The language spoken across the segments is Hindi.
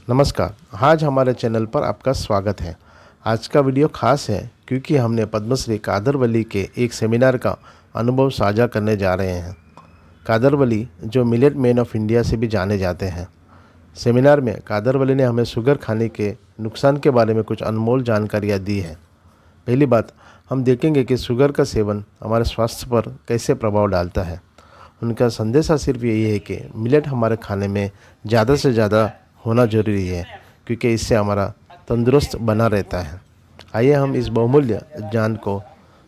नमस्कार। आज हमारे चैनल पर आपका स्वागत है। आज का वीडियो खास है क्योंकि हमने पद्मश्री कादरवली के एक सेमिनार का अनुभव साझा करने जा रहे हैं। कादरवली जो मिलेट मैन ऑफ इंडिया से भी जाने जाते हैं। सेमिनार में कादरवली ने हमें शुगर खाने के नुकसान के बारे में कुछ अनमोल जानकारियाँ दी है। पहली बात, हम देखेंगे कि शुगर का सेवन हमारे स्वास्थ्य पर कैसे प्रभाव डालता है। उनका संदेशा सिर्फ यही है कि मिलेट हमारे खाने में ज़्यादा से ज़्यादा होना जरूरी है क्योंकि इससे हमारा तंदुरुस्त बना रहता है। आइए हम इस बहुमूल्य ज्ञान को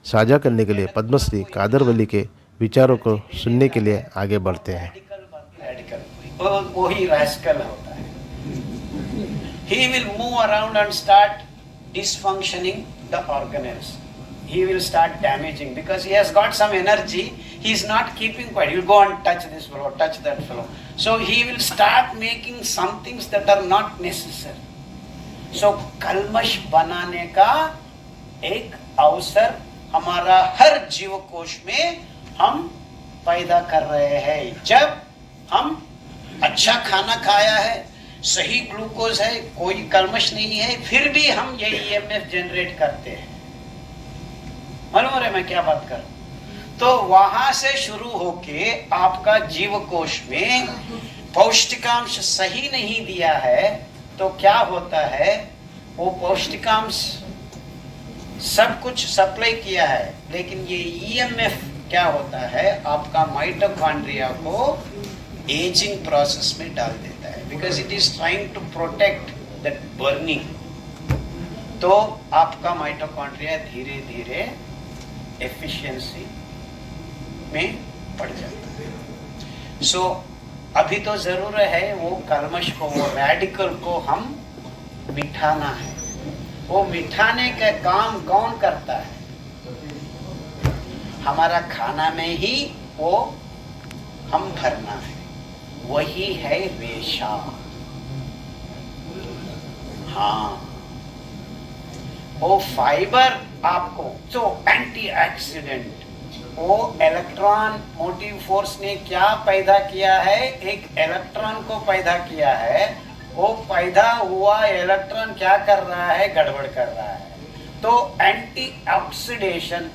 साझा करने के लिए पद्मश्री कादरवली के विचारों को सुनने के लिए आगे बढ़ते हैं। वो ही rascal होता है। He will move around and start dysfunctioning the organelles. He will start damaging because he has got some energy. He is not keeping quiet. He will go and touch this fellow, touch that fellow. So he will start making some things that are not necessary. So कल्मश बनाने का एक अवसर हमारा हर जीव कोश में हम पैदा कर रहे हैं। जब हम अच्छा खाना खाया है, सही ग्लूकोज है, कोई कल्मश नहीं है, फिर भी हम ये ईएमएफ जनरेट करते हैं। मालूम है मैं क्या बात कर रहा हूं? तो वहां से शुरू होके आपका जीव कोश में पौष्टिकांश सही नहीं दिया है तो क्या होता है, वो पौष्टिकांश सब कुछ सप्लाई किया है, लेकिन ये ईएमएफ क्या होता है, आपका माइटोकॉन्ड्रिया को एजिंग प्रोसेस में डाल देता है, because it is trying to protect that burning. तो आपका माइटोकॉन्ड्रिया धीरे धीरे एफिशिएंसी में पड़ जाता है। सो अभी तो जरूर है वो कल्मश को, वो रेडिकल को हम मिटाना है। वो मिटाने का काम कौन करता है? हमारा खाना में ही वो हम भरना है, वही है रेशा। हाँ, वो फाइबर आपको जो एंटीऑक्सीडेंट, वो इलेक्ट्रॉन मोटिव फोर्स ने क्या पैदा किया है, एक इलेक्ट्रॉन को पैदा किया है। वो पैदा हुआ इलेक्ट्रॉन क्या कर रहा है, गड़बड़ कर रहा है। तो एंटीऑक्सीडेशन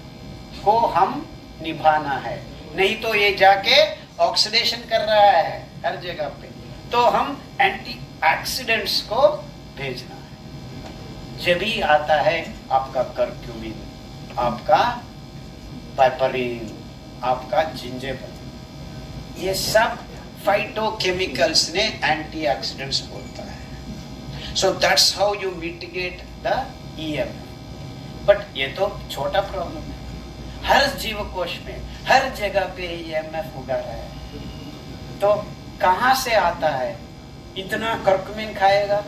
को हम निभाना है, नहीं तो ये जाके ऑक्सीडेशन कर रहा है हर जगह पे। तो हम एंटीऑक्सीडेंट्स को भेजना है। जब भी आता है आपका करक्यूमिन, आपका पाइपरिन, आपका जिंजरबल, ये सब फाइटोकेमिकल्स ने एंटीऑक्सीडेंट्स बोलता है। So that's how you mitigate the EMF. But ये तो छोटा प्रॉब्लम है, हर जीव कोश में हर जगह पे ईएमएफ उगा रहा है। तो कहां से आता है? इतना कर्क्यूमिन खाएगा।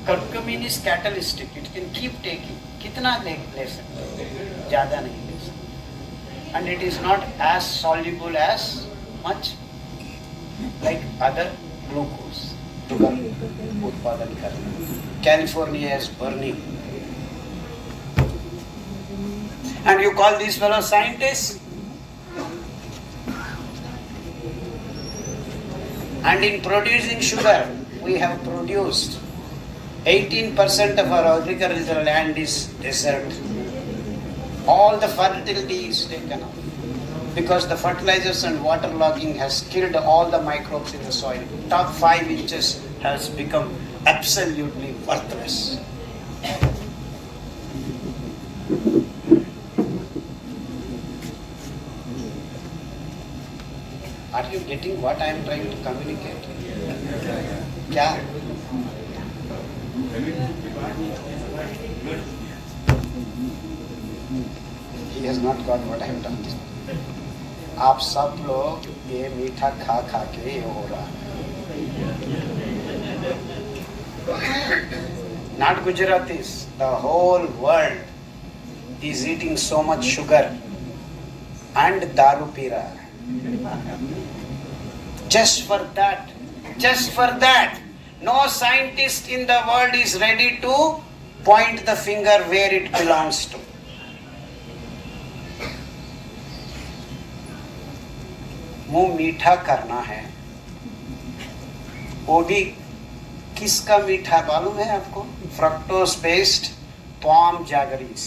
Curcumin is catalytic, it can keep taking. कितना ले सकते, ज्यादा नहीं ले सकते। And it is not as soluble as much like other glucose. Sugar उत्पादन करना, California is burning, and you call these fellows scientists? And in producing sugar, we have produced 18% of our agricultural land is desert. All the fertility is taken off because the fertilizers and waterlogging has killed all the microbes in the soil. Top 5 inches has become absolutely worthless. Are you getting what I am trying to communicate? क्या? He has not got what I have done. आप सब लोग ये मीठा खा खा के ये हो रहा है। Not Gujaratis, the whole world is eating so much sugar and दारू पी रहा है। Just for that, no scientist in the world is ready to point the finger where it belongs to. मुंह मीठा करना है, वो भी किसका मीठा मालूम है आपको? Fructose based palm jaggeries,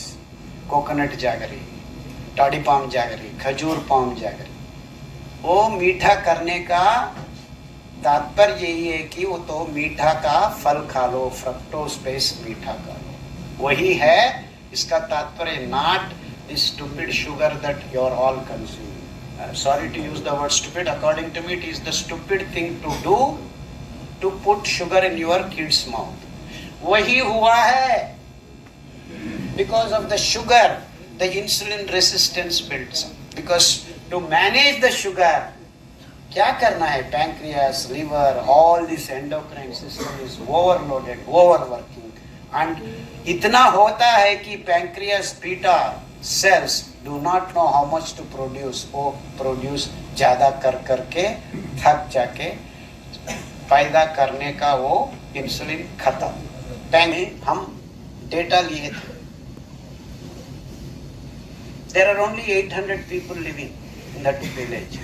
coconut jaggery, toddy palm jaggery, खजूर पाम जैगरी। वो मीठा करने का तात्पर्य यही है कि वो तो मीठा का फल खा लो, फ्रक्टोज बेस्ड मीठा खा लो, वही है इसका तात्पर्य। Not the stupid sugar that you are all consuming. Sorry to use the word stupid, according to me it is the stupid thing to do, to put sugar in your kids mouth. वही हुआ है, because of the sugar the insulin resistance builds up. Because to manage the sugar क्या करना है? Pancreas, liver, all this endocrine system is overloaded, overworking, and इतना होता है कि pancreas beta cells do not know how much to produce. वो प्रोड्यूस ज्यादा कर करके थक जाके पैदा करने का वो इंसुलिन खत्म। पहले हम डेटा लिए थे, there are only 800 people living in that village.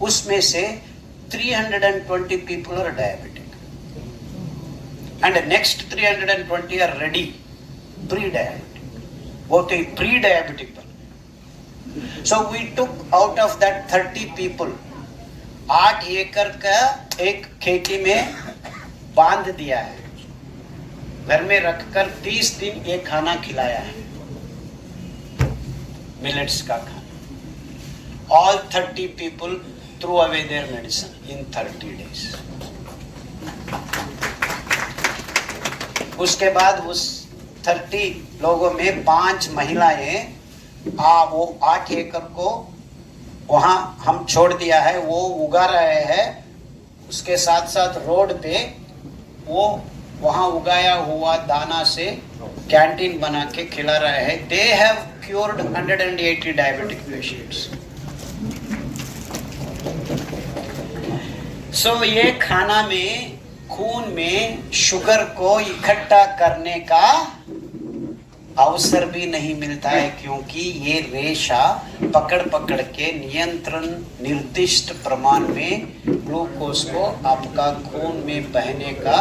उसमें से 320 people are diabetic, and the next 320 are ready pre-diabetic. वो तो pre-diabetic पर। So we took out of that 30 people 8 एकड़ का एक खेती में बांध दिया है, घर में रखकर 30 दिन ये खाना खिलाया है, मिलेट्स का खाना। All 30 people threw away their medicine in 30 days. उसके बाद उस 30 लोगों में 5 महिलाएं वो 8 एकड़ को वहां हम छोड़ दिया है, वो उगा रहे हैं। उसके साथ साथ रोड पे वो वहां उगाया हुआ दाना से कैंटीन बना के खिला रहे हैं। They have cured 180 diabetic patients. So ये खाना में, खून में शुगर को इकट्ठा करने का अवसर भी नहीं मिलता है, क्योंकि ये रेशा पकड़ पकड़ के नियंत्रण निर्दिष्ट प्रमाण में ग्लूकोज को आपका खून में बहने का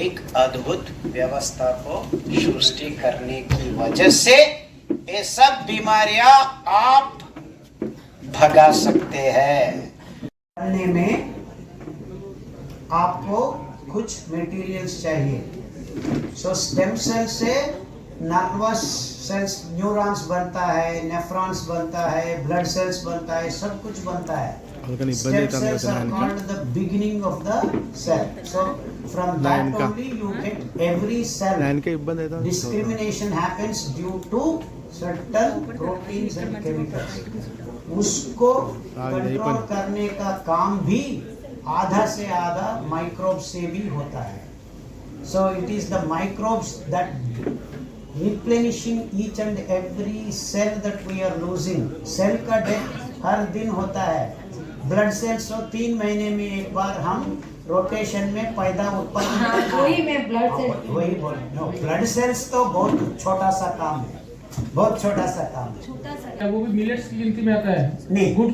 एक अद्भुत व्यवस्था को सृष्टि करने की वजह से ये सब बीमारियां आप भगा सकते हैं। करने में आपको कुछ मटेरियल्स चाहिए। सो स्टेम सेल से नर्वस सेल्स, न्यूरॉन्स बनता है, नेफ्रॉन्स बनता है, ब्लड सेल्स बनता है, सब कुछ बनता है। Stem cells are called the beginning of the cell. So from that only you get every cell. Discrimination happens due to certain proteins and chemicals. उसको कंट्रोल करने का काम भी आधा से आधा माइक्रोब्स से भी होता है। So it is the microbes that replenishing each and every cell that we are losing. Cell का डेथ हर दिन होता है। ब्लड सेल्स तो 3 महीने में एक बार हम रोटेशन में पैदा उत्पन्न वही में ब्लड सेल्स वही बोल नो ब्लड सेल्स तो बहुत छोटा सा काम है, बहुत छोटा सा काम है। छोटा सा वो भी मिलेट्स की गिनती में आता है। नहीं, गुड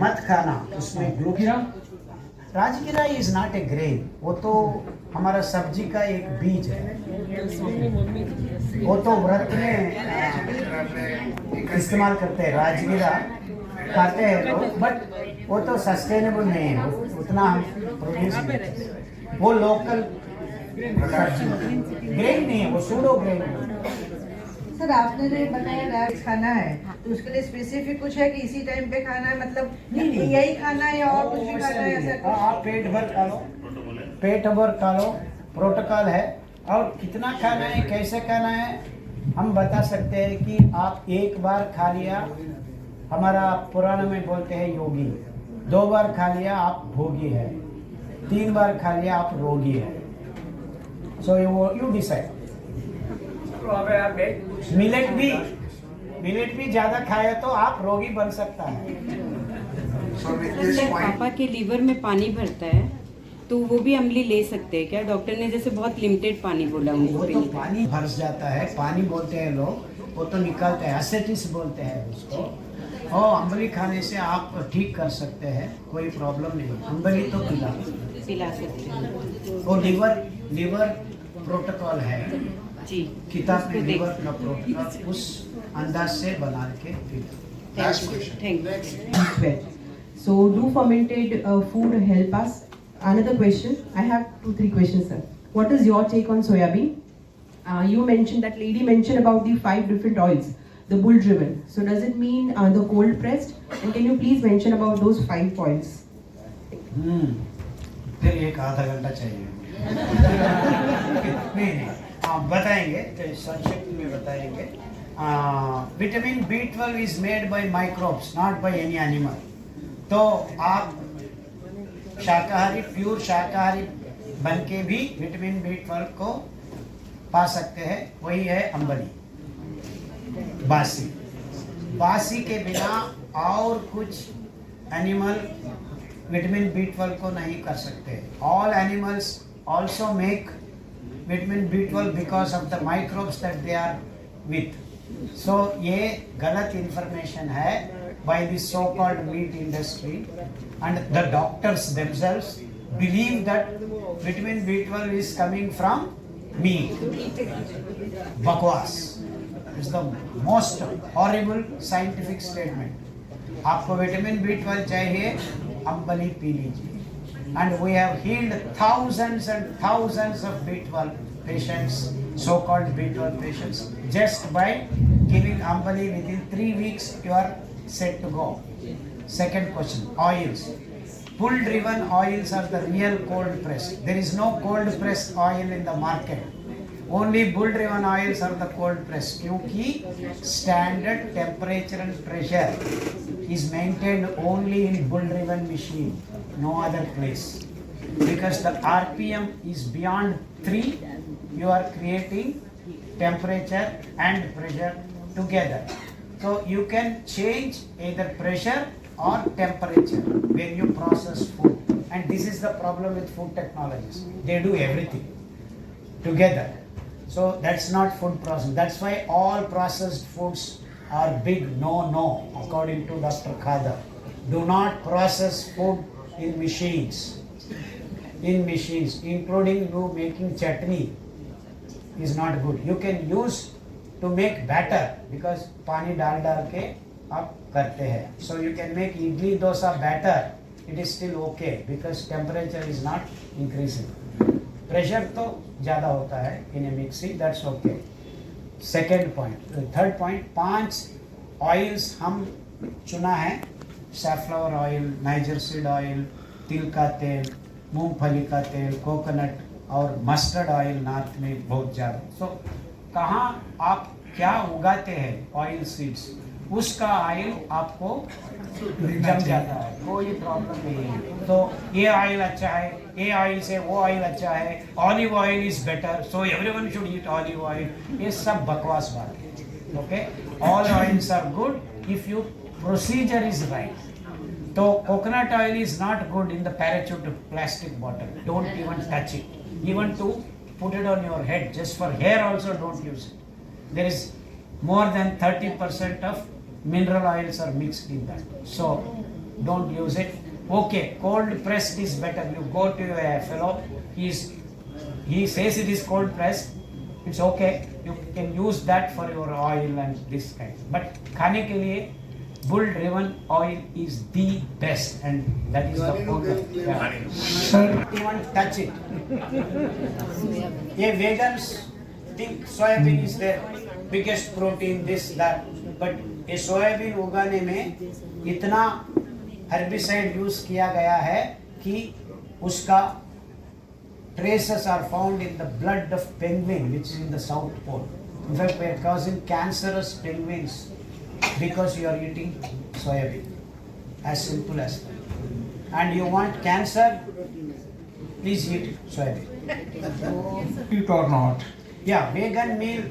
मत खाना, उसमें ग्लूकोज। राजगिरा इज नॉट ए ग्रेन, वो तो हमारा सब्जी का एक बीज है। वो तो व्रत में इस्तेमाल करते हैं, राजगिरा खाते हैं लोग, बट वो तो सस्टेनेबल नहीं है, उतना हम प्रोड्यूस नहीं करते। वो लोकल ग्रेन नहीं है, वो सूडो ग्रेन है। सर आपने जो बताया राइस खाना है, तो उसके लिए स्पेसिफिक कुछ है कि इसी टाइम पे खाना है, मतलब नहीं यही खाना है या और कुछ भी खाना है? ऐसा आप पेट भर खा लो, पेट भर खा लो, प्रोटोकॉल है। और कितना खाना है, कैसे खाना है, हम बता सकते हैं कि आप एक बार खा लिया, हमारा पुराना में बोलते हैं योगी, 2 बार खा लिया आप भोगी है, 3 बार खा लिया आप रोगी है। So you decide. मिलेट भी ज्यादा खाया तो आप रोगी बन सकता है। पापा के लीवर में पानी भरता है तो वो भी अम्ली ले सकते हैं क्या? डॉक्टर ने जैसे बहुत लिमिटेड पानी बोला वो तो पानी भर जाता है, पानी बोलते हैं लोग, वो तो निकालते हैं, एसिटिस बोलते हैं उसको। और अम्बली खाने से आप ठीक कर सकते हैं, कोई प्रॉब्लम नहीं। अम्बली तो पिला सकते हैं। वो लिवर प्रोटोकॉल है, जी किताब में उसको लिवर देख- का प्रोटोकॉल उस अंदाज से बना के पीना। Thank you. Well, so do fermented food help us? Another question. I have 2-3 questions, sir. What is your take on soya bean? You mentioned that lady mentioned about the 5 different oils, the bull driven. So does it mean the cold pressed? And can you please mention about those 5 oils? फिर एक आधा घंटा चाहिए। नहीं, आप बताएंगे तो संक्षिप्त में बताएंगे। Vitamin B12 is made by microbes, not by any animal. तो आप शाकाहारी, प्योर शाकाहारी बन के भी विटामिन B12 को पा सकते हैं। वही है अम्बली, बासी के बिना और कुछ एनिमल विटामिन B12 को नहीं कर सकते। All animals also make vitamin B12 because of the microbes that they are with. So ये गलत इंफॉर्मेशन है by the so called meat industry and the doctors themselves believe that vitamin B12 is coming from meat. बकवास is the most horrible scientific statement. आपको विटामिन B12 चाहिए, अम्बली पी लीजिए। And we have healed thousands and thousands of B12 patients, so-called B12 patients, just by giving Ambali. Within 3 weeks, you are set to go. Second question, oils. Bull-driven oils are the real cold pressed. There is no cold pressed oil in the market. Only bull-driven oils are the cold pressed. क्योंकि standard temperature and pressure is maintained only in bull-driven machine, no other place. Because the RPM is beyond 3, you are creating temperature and pressure together. So you can change either pressure or temperature when you process food. And this is the problem with food technologies. They do everything together. So that's not food processing. That's why all processed foods are big no, according to Dr. Khadar. Do not process food in machines. In machines, including you making chutney, is not good. You can use to make batter because पानी डाल के आप करते हैं. So you can make idli dosa batter. It is still okay because temperature is not increasing. Pressure तो ज़्यादा होता है in a mixie, that's okay. Second point, third point, 5 oils हम चुना है, safflower oil, niger seed oil, तिल का तेल, मूंगफली का तेल, कोकोनट और मस्टर्ड ऑयल नॉर्थ में बहुत ज़्यादा। सो कहाँ आप क्या उगाते हैं ऑयल सीड्स, उसका ऑयल आपको जम जाता है, कोई प्रॉब्लम नहीं है। तो ये ऑयल अच्छा है, ये ऑयल से वो ऑयल अच्छा है, olive oil is better, so everyone should eat olive oil, ये सब बकवास बात है। Okay, all oils are good if you procedure is right. तो coconut oil is not good in the Parachute plastic bottle, don't even touch it, even to put it on your head, just for hair also don't use it. There is more than 30% of mineral oils are mixed in that, so don't use it. Okay, cold pressed is better. You go to a fellow, he says it is cold pressed, it's okay, you can use that for your oil and this kind, but खाने के लिए bull driven oil is the best and that is the focus. Don't even touch it. ये vegans think soybean is their biggest protein, this that, but ये सोयाबीन उगाने में इतना हर्बिसाइड यूज किया गया है कि उसका traces are found in the blood of penguin which is in the south pole. In fact, we are causing cancerous penguins because you are eating soybean, as simple as that. And you want cancer, please eat soybean. It or not. Yeah, vegan meal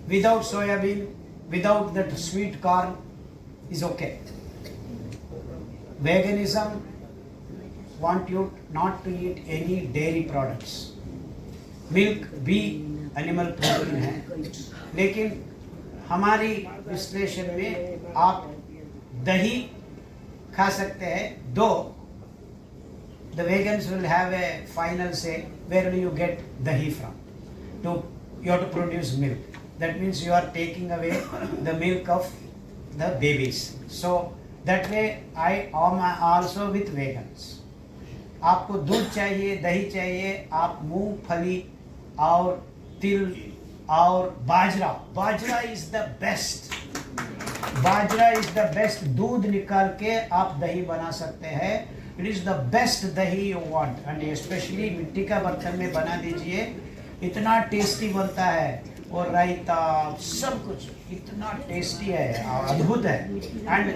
without soybean, without that sweet corn is okay. Veganism want you not to eat any dairy products. Milk भी animal protein है, लेकिन हमारी विश्लेषण में आप दही खा सकते हैं, दो the vegans will have a final say. Where do you get dahi from? You have to produce milk. That means you are taking away the milk of the babies. So that way I am also with vegans. आपको दूध चाहिए, दही चाहिए, आप मूंगफली और तिल और bajra is the best. Bajra is the best. दूध निकाल के आप दही बना सकते हैं. It is the best dahi you want. And specially मिट्टी का बर्तन में बना दीजिए, इतना टेस्टी बनता है. और रायता सब कुछ इतना टेस्टी है, अद्भुत है. And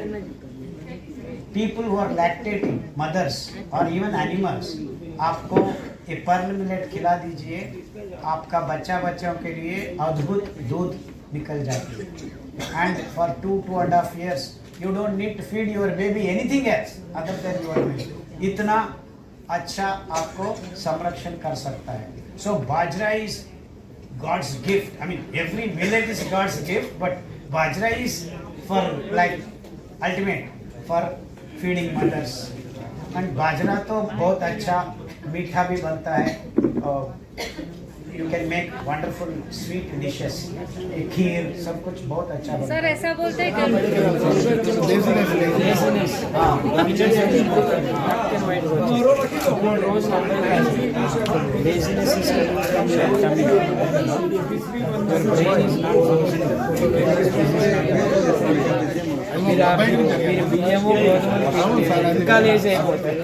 people who are lactating, mothers or even animals, आपको ये पर्ल मिलेट खिला दीजिए, आपका बच्चों के लिए अद्भुत दूध निकल जाती है. And for 2.5 years you don't need to feed your baby anything else other than your milk. इतना अच्छा आपको संरक्षण कर सकता है. So bajra is God's gift. I mean every millet is God's gift, but bajra is for like ultimate for feeding mothers. And बाजरा तो बहुत अच्छा मीठा भी बनता है. You can make wonderful sweet dishes. खीर सब कुछ बहुत अच्छा बनता है. सर ऐसा बोलते हैं మీరు బియ్యము గోధుమలు ఇంకా లేసి అయిపోతాయి.